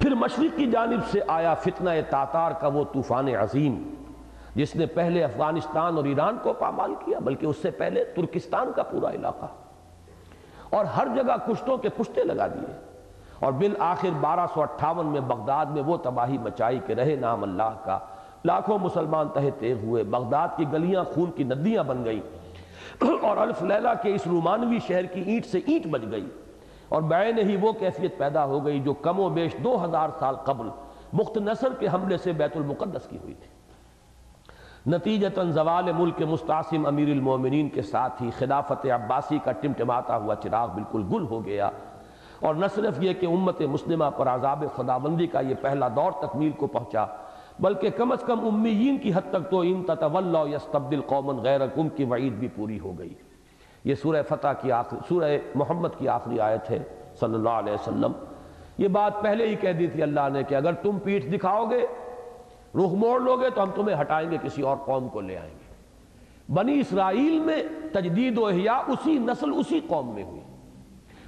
پھر مشرق کی جانب سے آیا فتنہ تاتار کا وہ طوفان عظیم، جس نے پہلے افغانستان اور ایران کو پامال کیا، بلکہ اس سے پہلے ترکستان کا پورا علاقہ، اور ہر جگہ کشتوں کے پشتے لگا دیے، اور بالآخر 1258 میں بغداد میں وہ تباہی مچائی کہ رہے نام اللہ کا، لاکھوں مسلمان تہہ تیغ ہوئے، بغداد کی گلیاں خون کی ندیاں بن گئیں، اور الف لیلہ کے اس رومانوی شہر کی اینٹ سے اینٹ بج گئی، اور بعین ہی وہ کیفیت پیدا ہو گئی جو کم و بیش 2000 سال قبل بخت نصر کے حملے سے بیت المقدس کی ہوئی تھی۔ نتیجتاً زوال ملک مستعصم امیر المومنین کے ساتھ ہی خلافت عباسی کا ٹمٹماتا ہوا چراغ بالکل گل ہو گیا، اور نہ صرف یہ کہ امت مسلمہ پر عذاب خداوندی کا یہ پہلا دور تکمیل کو پہنچا، بلکہ کم از کم امیین کی حد تک تو ان تتولوا یستبدل قوما غیرکم کی وعید بھی پوری ہو گئی۔ یہ سورہ فتح کی سورہ محمد کی آخری آیت ہے صلی اللہ علیہ وسلم۔ یہ بات پہلے ہی کہہ دی تھی اللہ نے کہ اگر تم پیٹھ دکھاؤ گے، رخ موڑ لو گے، تو ہم تمہیں ہٹائیں گے، کسی اور قوم کو لے آئیں گے۔ بنی اسرائیل میں تجدید و احیاء اسی نسل اسی قوم میں ہوئی،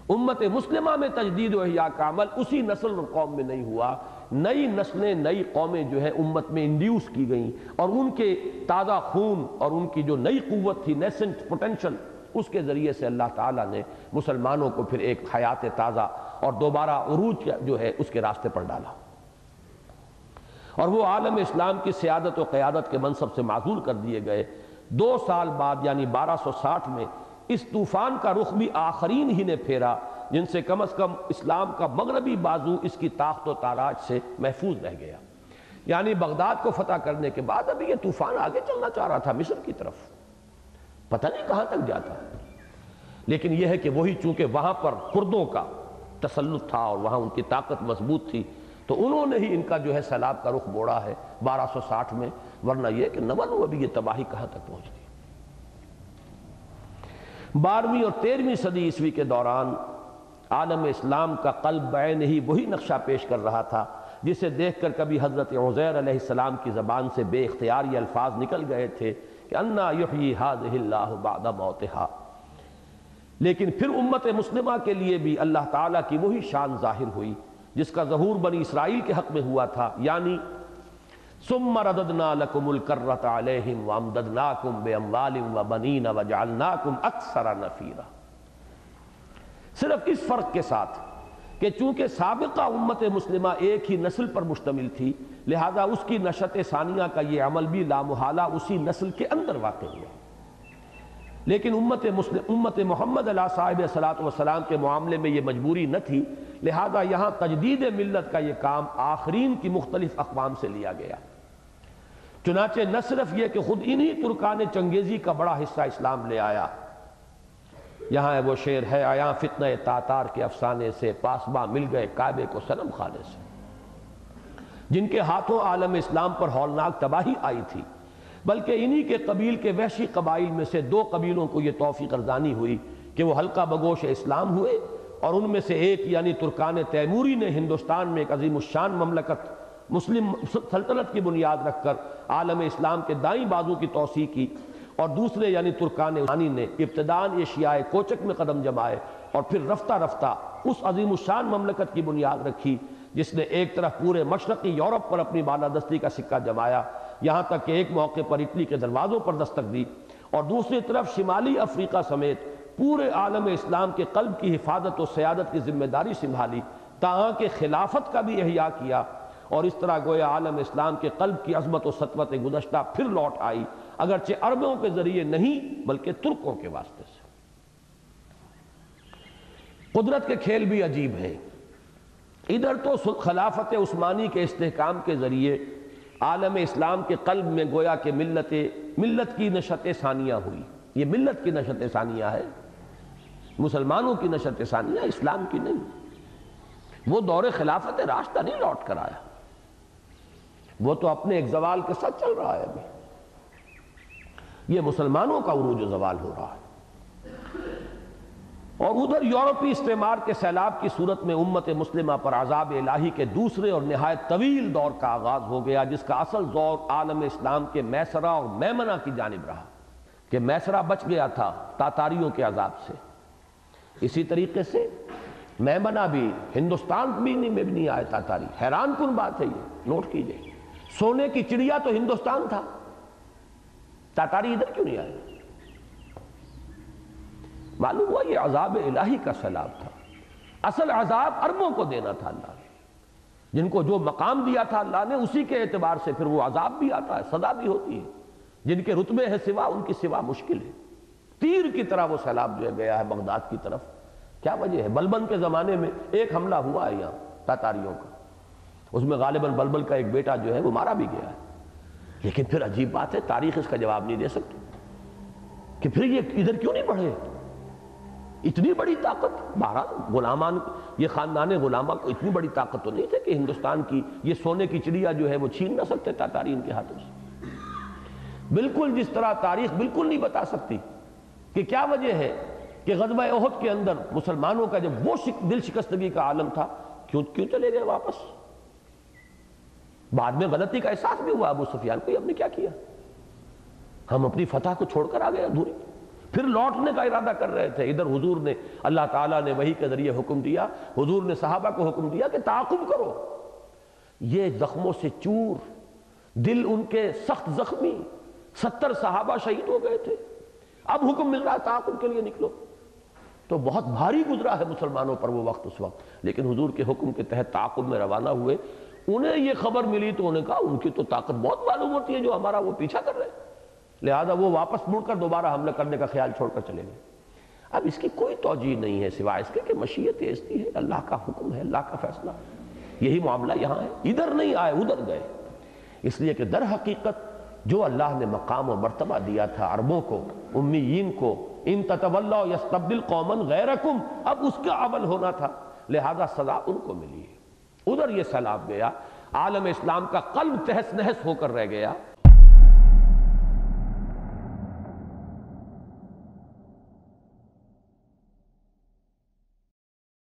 امت مسلمہ میں تجدید و احیاء کا عمل اسی نسل اور قوم میں نہیں ہوا۔ نئی نسلیں، نئی قومیں جو ہے امت میں انڈیوس کی گئیں، اور ان کے تازہ خون اور ان کی جو نئی قوت تھی، نیسنٹ پوٹینشل، اس کے ذریعے سے اللہ تعالیٰ نے مسلمانوں کو پھر ایک حیات تازہ اور دوبارہ عروج جو ہے اس کے راستے پر ڈالا، اور وہ عالم اسلام کی سیادت و قیادت کے منصب سے معزول کر دیے گئے۔ 2 سال بعد یعنی 1260 میں اس طوفان کا رخ بھی آخرین ہی نے پھیرا، جن سے کم از کم اسلام کا مغربی بازو اس کی طاقت و تاراج سے محفوظ رہ گیا۔ یعنی بغداد کو فتح کرنے کے بعد ابھی یہ طوفان آگے چلنا چاہ رہا تھا مصر کی طرف، پتہ نہیں کہاں تک جاتا، لیکن یہ ہے کہ وہی چونکہ وہاں پر کردوں کا تسلط تھا اور وہاں ان کی طاقت مضبوط تھی، تو انہوں نے ہی ان کا جو ہے سیلاب کا رخ موڑا ہے 1260 میں، ورنہ یہ کہ نہ معلوم ابھی یہ تباہی کہاں تک پہنچ گئی۔ 12ویں اور 13ویں صدی عیسوی کے دوران عالم اسلام کا قلب بعین ہی وہی نقشہ پیش کر رہا تھا جسے دیکھ کر کبھی حضرت عزیر علیہ السلام کی زبان سے بے اختیار یہ الفاظ نکل گئے تھے کہ انا یحیی ھذہ اللہ بعد موتہا، لیکن پھر امت مسلمہ کے لیے بھی اللہ تعالیٰ کی وہی شان ظاہر ہوئی جس کا ظہور بنی اسرائیل کے حق میں ہوا تھا، یعنی ثم رددنا لکم الکرۃ علیہم وامددناکم باموال وبنین وجعلناکم اکثر نفیرا، صرف اس فرق کے ساتھ کہ چونکہ سابقہ امت مسلمہ ایک ہی نسل پر مشتمل تھی، لہذا اس کی نشأت ثانیہ کا یہ عمل بھی لامحالہ اسی نسل کے اندر واقع ہوا، لیکن امت محمد علیہ صاحب صلاۃ والسلام کے معاملے میں یہ مجبوری نہ تھی، لہذا یہاں تجدید ملت کا یہ کام آخرین کی مختلف اقوام سے لیا گیا۔ چنانچہ نہ صرف یہ کہ خود انہی ترکان چنگیزی کا بڑا حصہ اسلام لے آیا، یہاں ہے وہ شعر ہے آیا فتنہ تاتار کے افسانے سے، پاسباں مل گئے کعبے کو صنم خانے سے، جن کے ہاتھوں عالم اسلام پر ہولناک تباہی آئی تھی، بلکہ انہی کے قبیل کے وحشی قبائل میں سے 2 قبیلوں کو یہ توفیق ارزانی ہوئی کہ وہ حلقہ بگوش اسلام ہوئے، اور ان میں سے ایک یعنی ترکان تیموری نے ہندوستان میں ایک عظیم الشان مملکت مسلم سلطنت کی بنیاد رکھ کر عالم اسلام کے دائیں بازو کی توسیع کی، اور دوسرے یعنی ترکان عثمانی نے ابتداءً ایشیائے کوچک میں قدم جمائے، اور پھر رفتہ رفتہ اس عظیم الشان مملکت کی بنیاد رکھی جس نے ایک طرف پورے مشرقی یورپ پر اپنی بالادستی کا سکہ جمایا، یہاں تک کہ ایک موقع پر اٹلی کے دروازوں پر دستک دی، اور دوسری طرف شمالی افریقہ سمیت پورے عالم اسلام کے قلب کی حفاظت و سیادت کی ذمہ داری سنبھالی، تاہاں کہ خلافت کا بھی احیاء کیا، اور اس طرح گویا عالم اسلام کے قلب کی عظمت و سطوت گزشتہ پھر لوٹ آئی، اگرچہ عربوں کے ذریعے نہیں بلکہ ترکوں کے واسطے سے۔ قدرت کے کھیل بھی عجیب ہیں، ادھر تو خلافت عثمانی کے استحکام کے ذریعے عالم اسلام کے قلب میں گویا کہ ملت کی نشأت ثانیہ ہوئی، یہ ملت کی نشأت ثانیہ ہے، مسلمانوں کی نشأت ثانیہ، اسلام کی نہیں۔ وہ دور خلافت راشدہ نہیں لوٹ کر آیا، وہ تو اپنے ایک زوال کے ساتھ چل رہا ہے ابھی، یہ مسلمانوں کا عروج و زوال ہو رہا ہے۔ اور ادھر یورپی استعمار کے سیلاب کی صورت میں امت مسلمہ پر عذاب الہی کے دوسرے اور نہایت طویل دور کا آغاز ہو گیا، جس کا اصل زور عالم اسلام کے میسرہ اور میمنہ کی جانب رہا، کہ میسرہ بچ گیا تھا تاتاریوں کے عذاب سے۔ اسی طریقے سے میمنہ بھی ہندوستان میں بھی نہیں آیا تاتاری. حیران کن بات ہے یہ، نوٹ کیجئے. سونے کی چڑیا تو ہندوستان تھا، تاتاری ادھر کیوں نہیں آئے؟ معلوم ہوا یہ عذاب الہی کا سیلاب تھا. اصل عذاب عربوں کو دینا تھا اللہ نے، جن کو جو مقام دیا تھا اللہ نے، اسی کے اعتبار سے پھر وہ عذاب بھی آتا ہے، سزا بھی ہوتی ہے. جن کے رتبے ہے سوا، ان کی سوا مشکل ہے. تیر کی طرح وہ سیلاب جو ہے گیا ہے بغداد کی طرف. کیا وجہ ہے؟ بلبن کے زمانے میں ایک حملہ ہوا ہے یہاں تاتاریوں کا، اس میں غالباً بلبل کا ایک بیٹا جو ہے وہ مارا بھی گیا ہے. لیکن پھر عجیب بات ہے، تاریخ اس کا جواب نہیں دے سکتی کہ پھر یہ ادھر کیوں نہیں بڑھے. اتنی بڑی طاقت، بہرحال غلامان، یہ خاندان غلامہ کو اتنی بڑی طاقت تو نہیں تھے کہ ہندوستان کی یہ سونے کی چڑیا جو ہے وہ چھین نہ سکتے تاتاری ان کے ہاتھوں سے. بالکل جس طرح تاریخ بالکل نہیں بتا سکتی کہ کیا وجہ ہے کہ غزوہ احد کے اندر مسلمانوں کا جب وہ دل شکستگی کا عالم تھا، کیوں چلے گئے واپس. بعد میں غلطی کا احساس بھی ہوا ابو سفیان کو، ہم نے کیا کیا، ہم اپنی فتح کو چھوڑ کر آ گئے ادھوری. پھر لوٹنے کا ارادہ کر رہے تھے. ادھر حضور نے، اللہ تعالیٰ نے وحی کے ذریعے حکم دیا، حضور نے صحابہ کو حکم دیا کہ تعاقب کرو. یہ زخموں سے چور، دل ان کے سخت زخمی، 70 صحابہ شہید ہو گئے تھے. اب حکم مل رہا ہے تعاقب کے لیے نکلو. تو بہت بھاری گزرا ہے مسلمانوں پر وہ وقت اس وقت. لیکن حضور کے حکم کے تحت تعاقب میں روانہ ہوئے. انہیں یہ خبر ملی تو انہوں نے کہا ان کی تو طاقت بہت معلوم ہوتی ہے جو ہمارا وہ پیچھا کر رہے ہیں، لہذا وہ واپس مڑ کر دوبارہ حملہ کرنے کا خیال چھوڑ کر چلے گئے. اب اس کی کوئی توجیہ نہیں ہے سوائے اس کے کہ مشیت ایسی ہے، اللہ کا حکم ہے، اللہ کا فیصلہ. یہی معاملہ یہاں ہے، ادھر نہیں آئے ادھر گئے. اس لیے کہ در حقیقت جو اللہ نے مقام و مرتبہ دیا تھا عربوں کو، امیین کو، ان تتولوا یستبدل قوما غیرکم، اب اس کا عمل ہونا تھا، لہذا سزا ان کو ملی ہے. ادھر یہ سیلاب گیا، عالم اسلام کا قلب تہس نہس ہو کر رہ گیا.